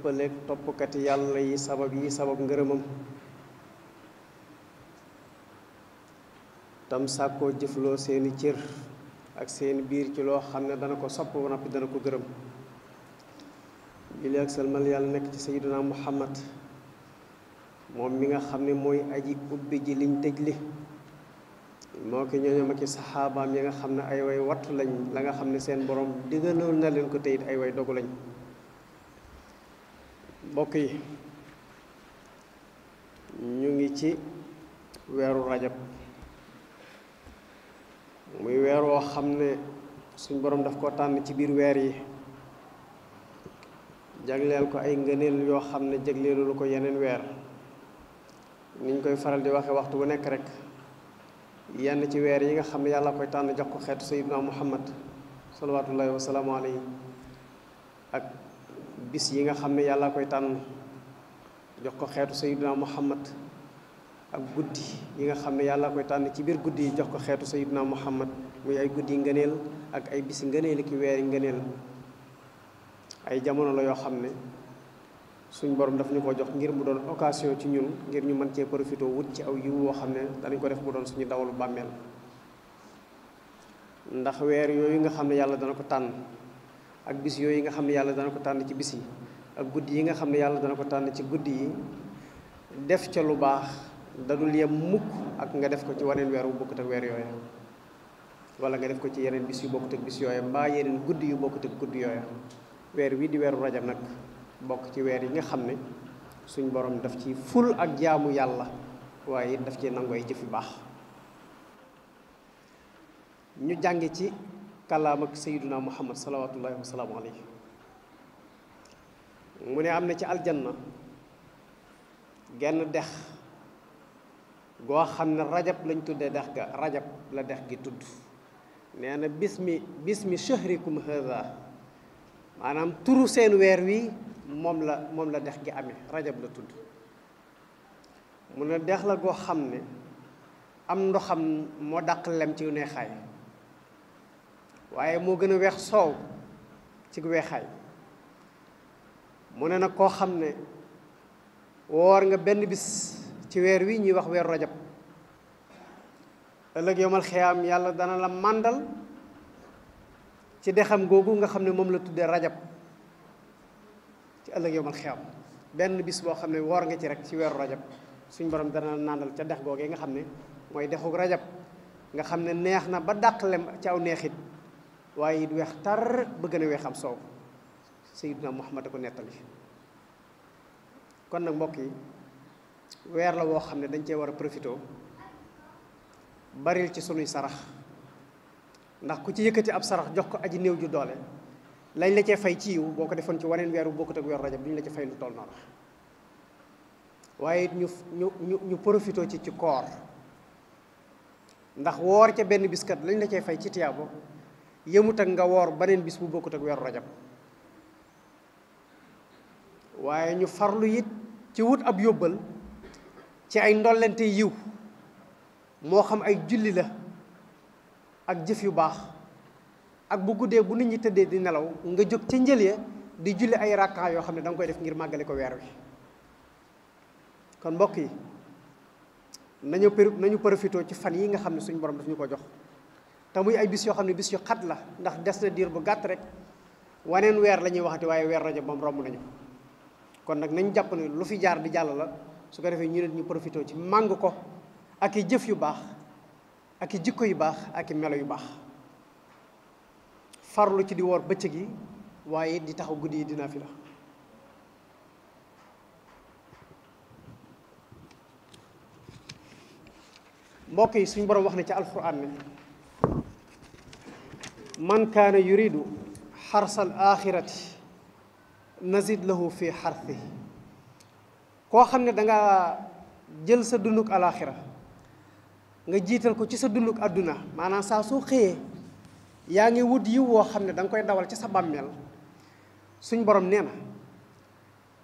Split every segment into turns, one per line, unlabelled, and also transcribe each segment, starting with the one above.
pëleeg toppkati yàlla yi sabab ngërëmam tam sàkkoo jëfloo seeni cër ak seeni biir ci loo xam ne dana ko sopp ba noppi dana ko gërëm julli ak salmal yàlla nekk ci sayyiduna muhammad moom mi nga xam ne mooy aji ubbi ji liñ tëj li moo ki ñooñam ak i saxaabaam yi nga xam ne ay way wattu lañ la nga xam ne seen borom digaloon na leen ko teyit ay way dogu lañ mbokk yi ñu ngi ci weeru rajab muy weer woo xam ne suñ borom daf ko tànn ci biir weer yi jagleel ko ay ngëneel yoo xam ne jagleelu ko yeneen weer niñ koy faral di waxe waxtu bu nekk rek yenn ci weer yi nga xam ne yàlla koy tànn jox ko xeetu sayyidina muhammad salawatullahi wasalaamu alayhi ak bis yi nga xam ne yàlla koy tànn jox ko xeetu sayyidina muhammad ak guddi yi nga xam ne yàlla koy tànn ci biir guddi yi jox ko xeetu sayyidina muhammad muy ay guddi ngëneel ak ay bisi ngëneel ki weer yi ngëneel ay jamono la yoo xam ne suñ borom daf ñu ko jox ngir mu doon occasion ci ñun ngir ñu mën cee profité wut ci aw yiw woo xam ne danañ ko def mu doon suñu dawalu bàmmeel ndax weer yooyu nga xam ne yàlla dana ko tànn ak bis yooyu nga xam ne yàlla dana ko tànn ci bis yi ak guddi yi nga xam ne yàlla dana ko tànn ci guddi yi def ca lu baax dadul yem mukk ak nga def ko ci waneen weer wu bokkut ak weer yooya wala nga def ko ci yeneen bis yu bokkut ak bis yooya mbaa yeneen guddi yu bokkut ak guddi yooya weer wi di weeru rajab nag bokk ci weer yi nga xam ne suñ borom daf ci ful ak jaamu yàlla waaye daf ci nangu ay jëf yu baax ñu jànge ci kàllaam ak sayyiduna muhammad salawatullahi wasalaamu alayhi mu ne am na ci aljanna genn dex goo xam ne rajab lañ tuddee dex ga rajab la dex gi tudd nee na bismi shahrikum hadha maanaam turu seen weer wi moom la dex gi amee rajab la tudd mu ne dex la goo xam ne am ndoxam moo dàq lem ci neexaay waaye moo gën a weex soow ci weexaay mu ne nag koo xam ne woor nga benn bis ci weer wi ñuy wax weeru rajab ëllëg yowmal xiyaam yàlla dana la màndal ci dexam googu nga xam ne moom la tuddee rajab ci ëllëg yowmal xiyaam benn bis boo xam ne woor nga ci rek ci weeru rajab suñ borom dana la nàndal ca dex googee nga xam ne mooy dexu rajab nga xam ne neex na ba dàq lem ci aw neexit waaye it weex tar ba gën a weexam soow sayyiduna muhammad a ko nettali kon nag mbokk yi weer la woo xam ne dañ cee war a profité baril ci sunuy sarax ndax ku ci yëkkati ab sarax jox ko aji néew ju doole lañ la cee fay ci yiw boo ko defoon ci waneen weer bu bokkut ak weeru rajab duñu la ci fay lu toll noonu waaye it ñu profité ci koor ndax woor ca benn bis kat lañ la cee fay ci tiyaabo yëmut ak nga woor beneen bis bu bokkut ak weeru rajab waaye ñu farlu it ci wut ab yóbbal ci ay ndollente yiw moo xam ay julli la ak jëf yu baax ak bu guddee bu nit ñi tëddee di nelaw nga jóg ca njël ya di julli ay rakka yoo xam ne da nga koy def ngir màggale ko weer wi kon mbokk yi nañu profité ci fan yi nga xam ne suñu borom daf ñu ko jox te muy ay bis yoo xam ne bis yu xat la ndax des na diir bu gàtt rek waneen weer la ñuy waxati waaye weer rajab moom romb nañu kon nag nañ jàpp ne lu fi jaar di jàll la su ko defee ñu ne ñu profité ci màng ko ak i jëf yu baax ak i jikko yu baax ak i melo yu baax farlu ci di woor bëccëg yi waaye di taxaw guddi yi dina fi la mbokk yi suñ borom wax na ci alquran ne man kaana yuridu xarsal axirati nazid lahu fi xarthi koo xam ne danga jël sa dunduk alaxira nga jiital ko ci sa dunduk àdduna maanaam saa soo xëyee yaa ngi wut yiw woo xam ne da nga koy dawal ci sa bàmmeel suñ borom nee na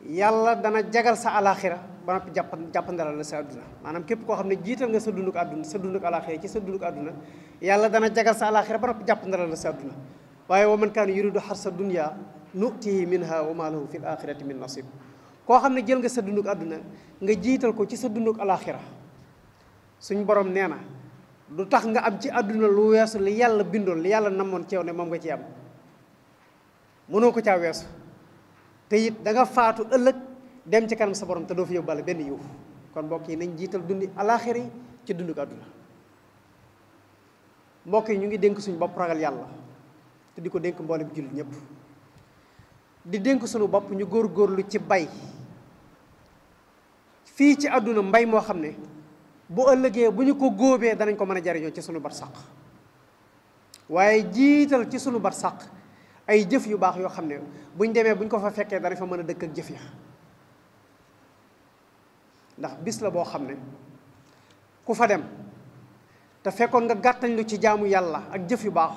yàlla dana jagal sa alaxira ba noppi jàppandalal la sa àdduna maanaam képp koo xam ne jiital nga sa dunduk àdduna sa dunduk alaxira ci sa dunduk àdduna yàlla dana jagal sa alaxira ba noppi jàppandalal la sa àdduna waaye wa man kaana yuridu xarsa dunya nutihi minha wa ma lahu fil axirati min nasib koo xam ne jël nga sa dunduk àdduna nga jiital ko ci sa dunduk alaxira suñ borom nee na du tax nga am ci àdduna lu weesu li yàlla bindoon li yàlla namoon ci yow ne moom nga ci am mënoo ko caa weesu te it da nga faatu ëllëg dem ci kanam sa borom te doo fi yóbbaale benn yiw kon mbokk yi nañ jiital dundi alaxira yi ci dunduk àdduna mbokk yi ñu ngi dénk suñu bopp ragal yàlla te di ko dénk mboolem jullit ñëpp di dénk suñu bopp ñu góorgóorlu ci bay fii ci àdduna mbay moo xam ne bu ëllëgee bu ñu ko góobee danañ ko mën a jariñoo ci sunu barsàq waaye jiital ci sunu barsàq ay jëf yu baax yoo xam ne buñ demee buñ ko fa fekkee danañ fa mën a dëkk ak jëf ya ndax bis la boo xam ne ku fa dem te fekkoon nga gàttañ lu ci jaamu yàlla ak jëf yu baax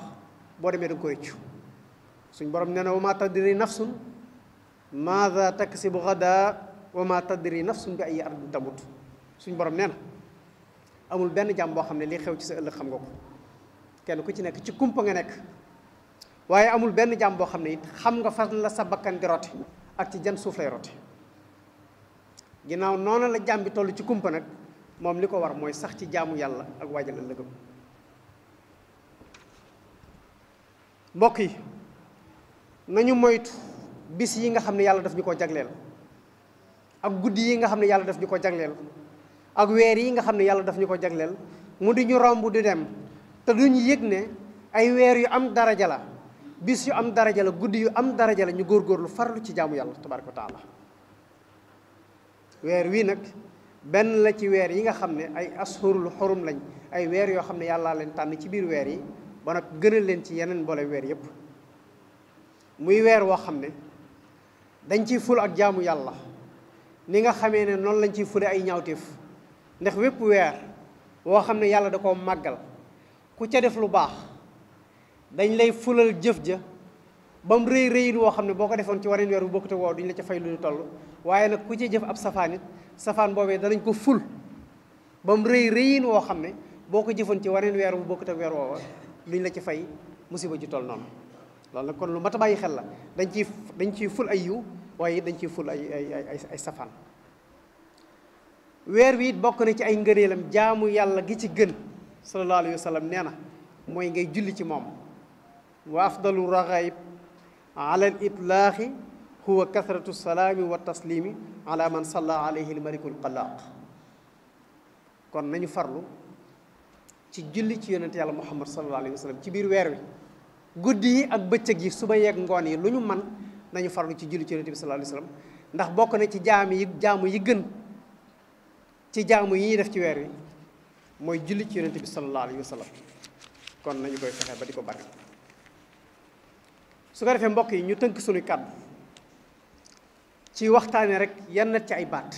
boo demee da nga ko rëccu suñ borom nee na wa ma tadri nafsun maada taksibu gada wa ma tadri nafsun bi ay ardin tamut suñ borom nee na amul benn jàmm boo xam ne li xew ci sa ëllëg xam nga ko kenn ku ci nekk ci kumpa nga nekk waaye amul benn jàmm boo xam ne it xam nga fan la sa bakkan di rote ak ci jan suuf lay rote ginnaaw noonu la jàmm bi toll ci kumpa nag moom li ko war mooy sax ci jaamu yàlla ak waajal ëllëgam mbokk yi nañu moytu bis yi nga xam ne yàlla daf ñu ko jagleel ak guddi yi nga xam ne yàlla daf ñu ko jagleel ak weer yi nga xam ne yàlla daf ñu ko jagleel mu di ñu romb di dem te duñu yëg ne ay weer yu am daraja la bis yu am daraja la guddi yu am daraja la ñu góorgóorlu farlu ci jaamu yàlla tabaraka wa taala weer wii nag benn la ci weer yi nga xam ne ay ashurul xurum lañ ay weer yoo xam ne yàllaa leen tànn ci biir weer yi ba nag gënal leen ci yeneen mboole weer yépp muy weer woo xam ne dañ ciy ful ak jaamu yàlla ni nga xamee ne noonu lañ ciy fule ay ñaawteef ndax wépp weer woo xam ne yàlla da koo màggal ku ca def lu baax dañ lay fulal jëf ja ba mu rëy rëyin woo xam ne boo ko defoon ci waneen weer bu bokkute woow duñ la ca fay lu ñu toll waaye nag ku ci jëf ab safaan it safaan boobee danañ ko ful ba mu rëy rëyin woo xam ne boo ko jëfoon ci waneen weer bu bokkute weer woowa duñ la ci fay musiba ju toll noonu loolu nag kon lu mat a bàyyi xel la dañ ciy ful ay yiw waaye dañ ciy ful ay safaan weer wi it bokk na ci ay ngëneelam jaamu yàlla gi ci gën sallallahu alayhi wa sallam nee na mooy ngay julli ci moom wa afdalu ragaib ala al itlaaxi huwa kathratu salaami wa taslimi ala man salla alayhi al malikul xalaaq kon nañu farlu ci julli ci yonent yàlla muhammad sallallahu alayhi wa sallam ci biir weer wi guddi yi ak bëccëg yi suba yeeg ngoon yi lu ñu man nañu farlu ci julli ci yonent bi sallallahu alayhi wa sallam ndax bokk na ci jaamu yi gën ci jaamu yi ñuy def ci weer wi mooy julli ci yonent bi sallallahu alayhi wa sallam kon nañu koy fexe ba di ko bari su ko defee mbokk yi ñu tënk suñu kàddu ci waxtaane rek yenn ci ay baat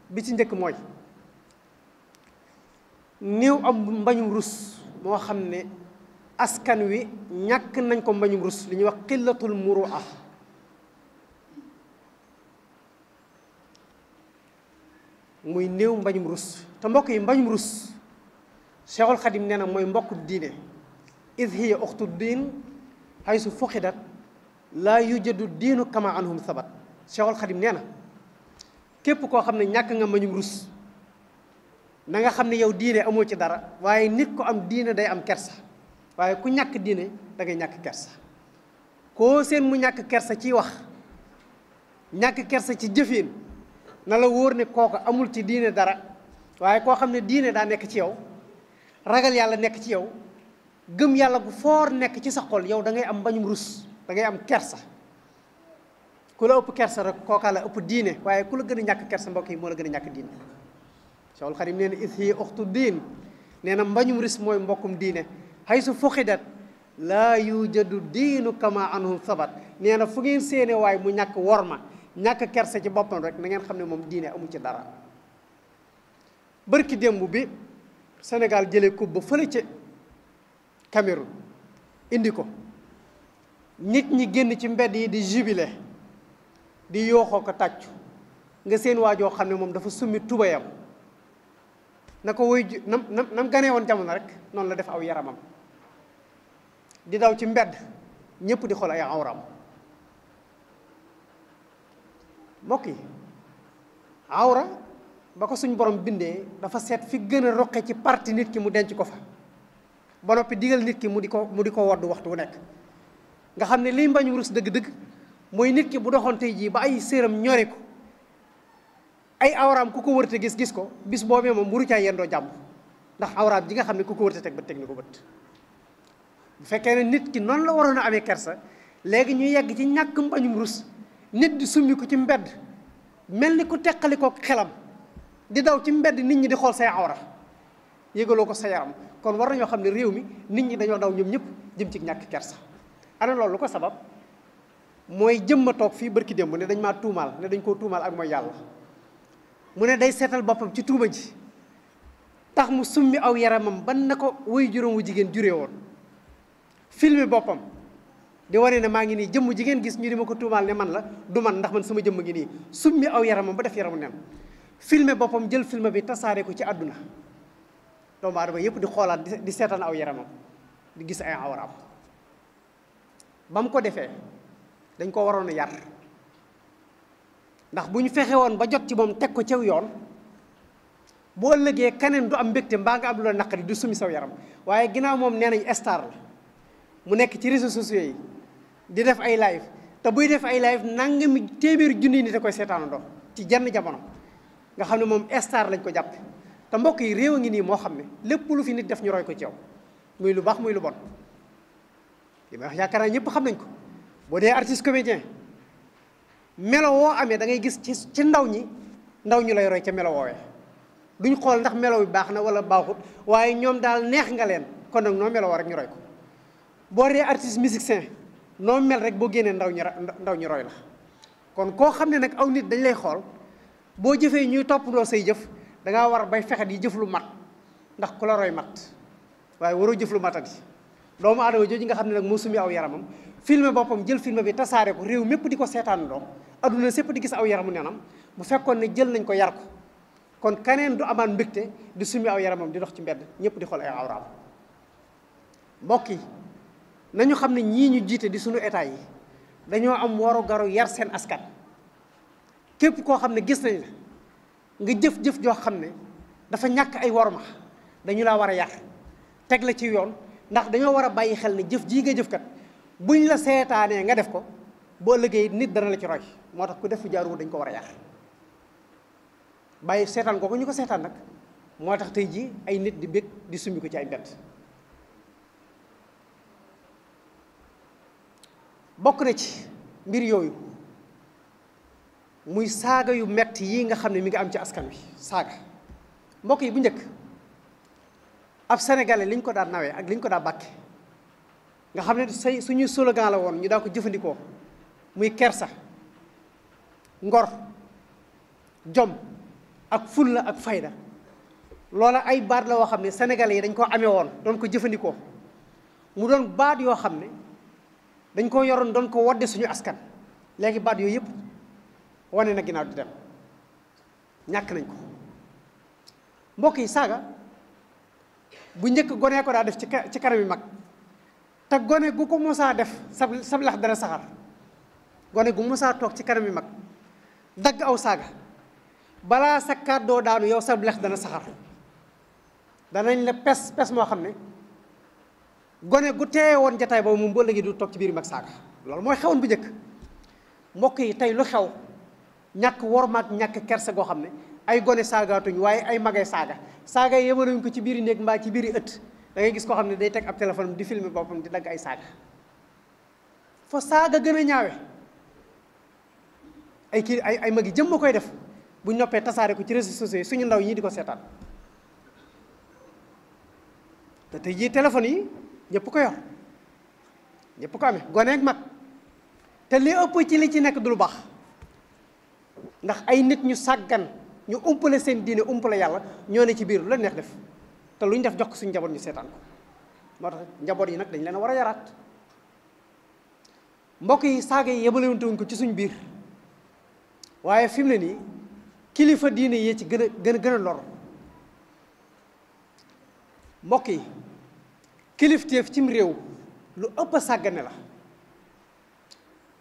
bi ci njëkk mooy néew am mbañum rus moo xam ne askan wi ñàkk nañ ko mbañum rus li ñuy wax qillatul muru'a muy néew mbañum rus te mbokk yi mbañum rus Cheikhul Khadim nee na mooy mbokku diine id hiya uxtu diin haysu fuqidat laa yujadu diinu kama anhum sabat Cheikhul Khadim nee na képp koo xam ne ñàkk nga mbañum rus na nga xam ne yow diine amoo ci dara waaye nit ko am diine day am kersa waaye ku ñàkk diine da ngay ñàkk kersa koo seen mu ñàkk kersa ci wax ñàkk kersa ci jëfin na la wóor ne kooku amul ci diine dara waaye koo xam ne diine daa nekk ci yow ragal yàlla nekk ci yow gëm yàlla gu foor nekk ci sa xol yow da ngay am mbañum rus da ngay am kersa ku la ëpp kersa rek kookaa la ëpp diine waaye ku la gën a ñàkk kersa mbokk yi moo la gën a ñàkk diine Cheikhul Khadim nee na is hi uxtu diin nee na mbañum rus mooy mbokkum diine hay su fuqidat laa yujadu diinu kama anhum sabat nee na fu ngeen séene waaye mu ñàkk worma ñàkk kersa ci boppam rek na ngeen xam ne moom diine amu ci dara bërki démb bi Sénégal jëlee coupe ba fële ca Cameroun indi ko nit ñi génn ci mbedd yi di jubilé di yooxoo ko tàccu nga seen waajoo xam ne moom dafa summi tubayam na ko woy nam ganee woon jamono rek noonu la def aw yaramam di daw ci mbedd ñëpp di xool ay awram mbokk yi awra ba ko suñ borom bindee dafa seet fi gën a roqe ci parti nit ki mu denc ko fa ba noppi digal nit ki mu di ko wodd waxtu wu nekk nga xam ne liy mbañu rus dëgg-dëgg mooy nit ki bu doxoon tey jii ba ay séram ñori ko ay awraam ku ko wërte gis ko bis boobee moom mburu caa yendoo jàmm ndax awraam ji nga xam ne ku ko wërte teg ba teg ni ko bët bu fekkee ne nit ki noonu la waroon a amee kersa léegi ñu yegg ci ñàkk mbañum rus nit di summi ko ci mbedd mel ni ku teqali ko xelam di daw ci mbedd nit ñi di xool say awra yëgaloo ko sa yaram kon war nañoo xam ne réew mi nit ñi dañoo daw ñoom ñëpp jëm ci ñàkk kersa ana loolu lu ko sabab mooy jëmma toog fii barki démb ne dañ maa tuumaal ne dañ koo tuumaal ak mooy yàlla mu ne day seetal boppam ci tuuma ji tax mu summi aw yaramam ban na ko woy juróom wu jigéen juree woon filmé boppam di wane ne maa ngi nii jëmm jigéen gis ñu di ma ko tuumaal ne man la du man ndax man sama jëmm ngi nii summi aw yaramam ba def yaramu nen filmé boppam jël film bi tasaare ko ci àdduna doomu aadama yëpp di xoolaat di seetaan aw yaramam di gis ay awraam ba mu ko defee dañ ko waroon a yar ndax bu ñu fexe woon ba jot ci moom teg ko cew yoon boo ëllëgee keneen du am mbégte mbaa nga am lu la naqari du sumi saw yaram waaye ginnaaw moom nee nañ star la mu nekk ci réseaux sociaux yi di def ay live te buy def ay live nangami téeméeri junni nit a koy seetaanandoo ci jenn jamono nga xam ne moom star lañ ko jàppe te mbokk yi réew a ngi nii moo xam ne lépp lu fi nit def ñu roy ko ci yow muy lu baax muy lu bon li may wax yaakaar naa ñëpp xam nañ ko boo dee artiste comédien melo woo amee da ngay gis ci ndaw ñi lay roy ca melo woowee duñ xool ndax melo bi baax na wala baaxut waaye ñoom daal neex nga leen kon nag noo melo woo rek ñu roy ko boo dee artiste musicien noo mel rek boo génnee ndaw ñi roy la kon koo xam ne nag aw nit dañ lay xool boo jëfee ñuy toppandoo say jëf da ngaa war bay fexe di jëf lu mat ndax ku la roy mat waaye waroo jëf lu matati doomu aadama jooju nga xam ne nag moo sumi aw yaramam filmé boppam jël film bi tasaare ko réew mépp di ko seetaan doo adduna sépp di gis aw yaramu nenam bu fekkoon ne jël nañ ko yar ko kon keneen du amaan mbégte di sumi aw yaramam di dox ci mbedd ñëpp di xool ay awraam mbokk yi nañu xam ne ñii ñu jiite di sunu état yi dañoo am waru garu yar seen askan képp koo xam ne gis nañ la nga jëf-jëf joo xam ne dafa ñàkk ay worma dañu laa war a yar teg la ci yoon ndax dañoo war a bàyyi xel ne jëf jii nga jëf kat buñ la seetaanee nga def ko boo ëllëgee nit dana la ci roy moo tax ku def fi jaaruwul dañ ko war a yar bàyyi seetaan ko ñu ko seetaan nag moo tax tey jii ay nit di bég di summi ko ci ay mbedd bokk na ci mbir yooyu muy saaga yu metti yi nga xam ne mi ngi am ci askan wi saaga mbokk yi bu njëkk ab sénégalais liñ ko daan nawee ak liñ ko daa bàkke nga xam ne suñuy slogan la woon ñu daa ko jëfandikoo muy kersa ngor jom ak fulla ak fayda loola ay baat la woo xam ne sénégalais yi dañ ko amee woon doon ko jëfandikoo mu doon baat yoo xam ne dañ ko yoroon doon ko wadde suñu askan léegi baat yooyu yëpp wane na ginnaaw di dem ñàkk nañ ko mbokk yi saaga bu njëkk gone ko daa def ci kanam yi mag te gone gu ko mosaa def sab lax dana saxar gone gu mosaa toog ci kanam yi mag dagg aw saaga balaa sa kàddoo daanu yow sab lax dana saxar danañ la pes moo xam ne gone gu teewe woon jataay boobu moom boo léegi du toog ci biir mag saaga loolu mooy xewoon bu njëkk mbokk yi tey lu xew ñàkk wormaak ñàkk kerse goo xam ne ay gone saagaatuñ waaye ay magay saaga yemaluñ ko ci biir néeg mbaa ci biir ëtt da ngay gis koo xam ne day teg ab téléphone di filmer boppam di dagg ay saaga fa saaga gën a ñaawe ay mag yi jëm ma koy def bu noppee tasaare ko ci réseaux sociaux yi suñu ndaw ñii di ko seetaan te tey jii téléphone yi ñëpp ko yor ñëpp ko amee gone ak mag te li ëpp ci li ci nekk du lu baax ndax ay nit ñu sàggan ñu umpale seen diine umpale yàlla ñoo ne ci biir lu la neex def te lu ñu def jox ko suñu njaboot ñu seetaan ko moo tax njaboot yi nag dañ leen a war a yaraat mbokk yi saaga yi yebalewante wuñ ko ci suñ biir waaye fi mu ne nii kilifa diine yee ci gën a lor mbokk yi kilifteef cim réew lu ëpp a sàggane la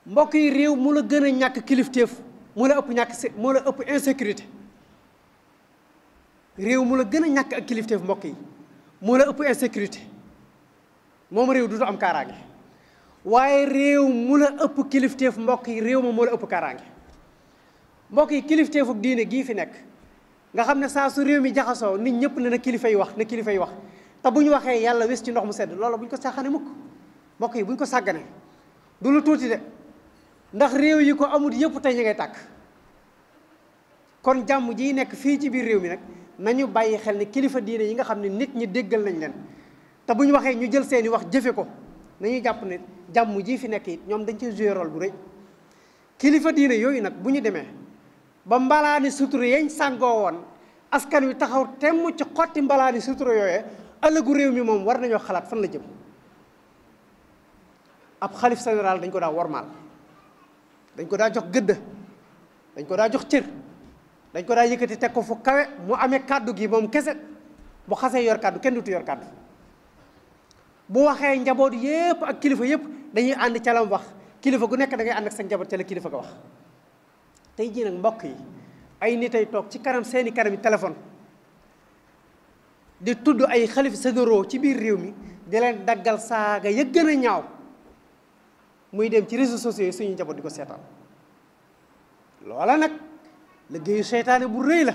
mbokk yi réew mu la gën a ñàkk kilifteef moo la ëpp moo la ëpp insécurité réew mu la gën a ñàkk ak kilifteef mbokk yi moo la ëpp insécurité moom réew du am kaaraange waaye réew mu la ëpp kilifteef mbokk yi réew ma moo la ëpp kaaraange mbokk yi kilifteefu diine gii fi nekk nga xam ne saa su réew mi jaxasoo nit ñëpp ne na kilifa yi wax na kilifa yi wax te bu ñu waxee yàlla wés ci ndox mu sedd loolu bu ñu ko sàggane mukk mbokk yi bu ñu ko sàggane du lu tuuti de ndax réew yi ko amul yëpp tey ñu ngay tàkk kon jàmm ji nekk fii ci biir réew mi nag nañu bàyyi xel ne kilifa diine yi nga xam ne nit ñi déggal nañ leen te bu ñu waxee ñu jël seeni wax jëfe ko nañu jàpp ne jàmm ji fi nekk it ñoom dañ ci jouer rôle bu rëy kilifa diine yooyu nag bu ñu demee ba mbalaani sutura yañ sàngoo woon askan wi taxaw temm ci xotti mbalaani sutura yooyee ëllëgu réew mi moom war nañoo xalaat fan la jëm ab xalif général dañ ko daa wormaal dañ ko daa jox gëdd dañ ko daa jox cër dañ ko daa yëkkati teg ko fu kawe mu amee kàddu gi moom kese bu xasee yor kàddu kenn dutu yor kàddu bu waxee njaboot yépp ak kilifa yépp dañuy ànd ca lam wax kilifa gu nekk da ngay ànd ak sa njaboot ca la kilifa ko wax tey jii nag mbokk yi ay nit ay toog ci kanam seeni kanam yi téléphone di tudd ay xalif généraux ci biir réew mi di leen daggal saaga ya gën a ñaaw muy dem ci réseaux sociaux yi suñu njaboot di ko seetaan loola nag liggéeyu seytaane bu rëy la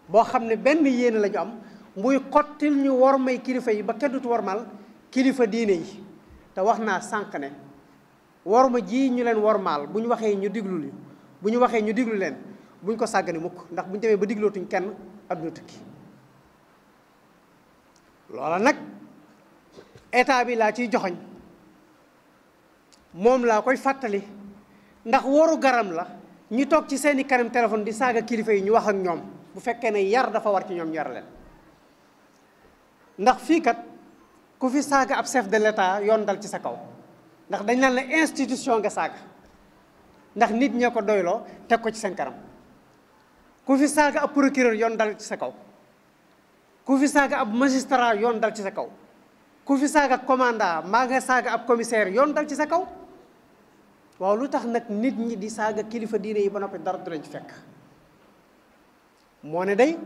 boo xam ne benn yéene la ñu am muy xottil ñu war may kilifa yi ba kenn dutu warmal kilifa diine yi te wax naa sànq ne warma ji ñu leen warmaal bu ñu waxee ñu diglu li bu ñu waxee ñu diglu leen bu ñu ko sàggane mukk ndax bu ñu demee ba diglootuñ kenn adduna tukki loola nag état bi laa ciy joxoñ moom laa koy fàttali ndax waru garam la ñu toog ci seeni kanam téléphone di saaga kilifa yi ñu wax ak ñoom bu fekkee ne yar dafa war ci ñoom ñu yar leen ndax fii kat ku fi saaga ab chef de l'état yoon dal ci sa kaw ndax dañ naan la institution nga saaga ndax nit ñee ko doyloo teg ko ci seen kanam ku fi saaga ab procureur yoon dal ci sa kaw ku fi saaga ab magistrat yoon dal ci sa kaw ku fi saaga commandant maa nga saaga ab commissaire yoon dal ci sa kaw waaw lu tax nag nit ñi di saaga kilifa diine yi ba noppi dara du leen ci fekk moo ne day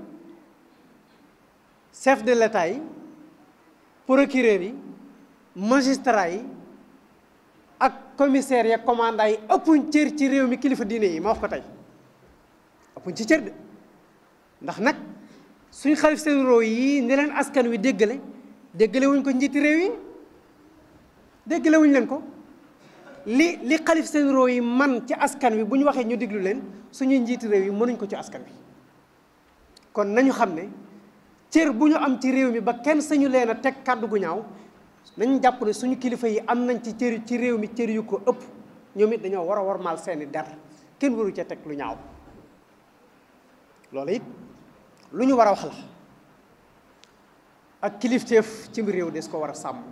chef de l'état yi procureur yi magistrat yi ak commissaire ya commandant yi ëppuñ cër ci réew mi kilifa diine yi ma wax ko tey ëppuñ ci cër de ndax nag suñ xalif généraux yi ne leen askan wi déggale wuñ ko njiiti réew yi déggale wuñ leen ko li xalif généraux yi man ci askan wi bu ñu waxee ñu diglu leen suñuy njiiti réew yi mënuñ ko ci askan wi kon nañu xam ne cër bu ñu am ci réew mi ba kenn sañu leen a teg kàddu gu ñaaw nañu jàpp ne suñu kilifa yi am nañ ci cër ci réew mi cër yu ko ëpp ñoom it dañoo war a warmaal seeni der kenn waru ca teg lu ñaaw loolu it lu ñu war a wax la ak kilifteef ci réew des ko war a sàmm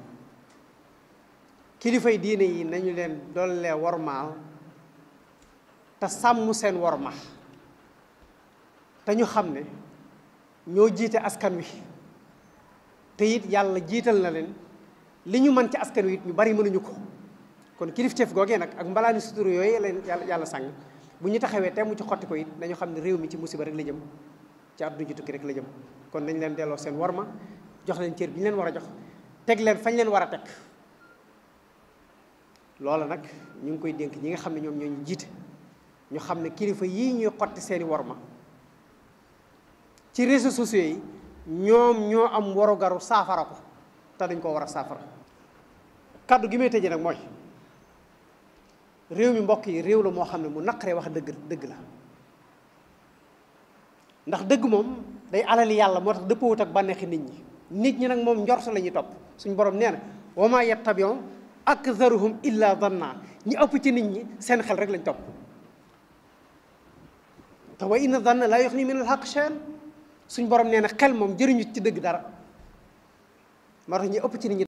kilifay diine yi nañu leen dollee warmaal te sàmm seen warma te ñu xam ne ñoo jiite askan wi te it yàlla jiital na leen li ñu mën ci askan wi it ñu bari mënuñu ko kon kilifteef googee nag ak mbalaani sutura yooyu leen yàlla sàng bu ñu taxawee te mu ci xotti ko it dañu xam ne réew mi ci musiba rek la jëm ci àdduna ji tukki rek la jëm kon nañ leen delloo seen warma jox leen cër bi ñu leen war a jox teg leen fañ leen war a teg loola nag ñu ngi koy dénk ñi nga xam ne ñoom ñoo ñu jiite ñu xam ne kilifa yii ñuy xotti seeni warma ci réseaux sociaux yi ñoom ñoo am warugaru saafara ko te dañ ko war a saafara kàddu gi may tëjee nag mooy réew mi mbokk yi réew la moo xam ne mu naqaree wax dëgg la ndax dëgg moom day alali yàlla moo tax dëppawut ak bànneexi nit ñi nag moom njort la ñuy topp suñu borom nee na wa maa yattabi'u aktharuhum illa dhanna ñi ëpp ci nit ñi seen xel rek lañ topp te wa inna dhanna laa yughni min al-haqqi shay'an suñu borom nee na xel moom jëriñu ci dëgg dara moo tax ñi ëpp ci nit ñi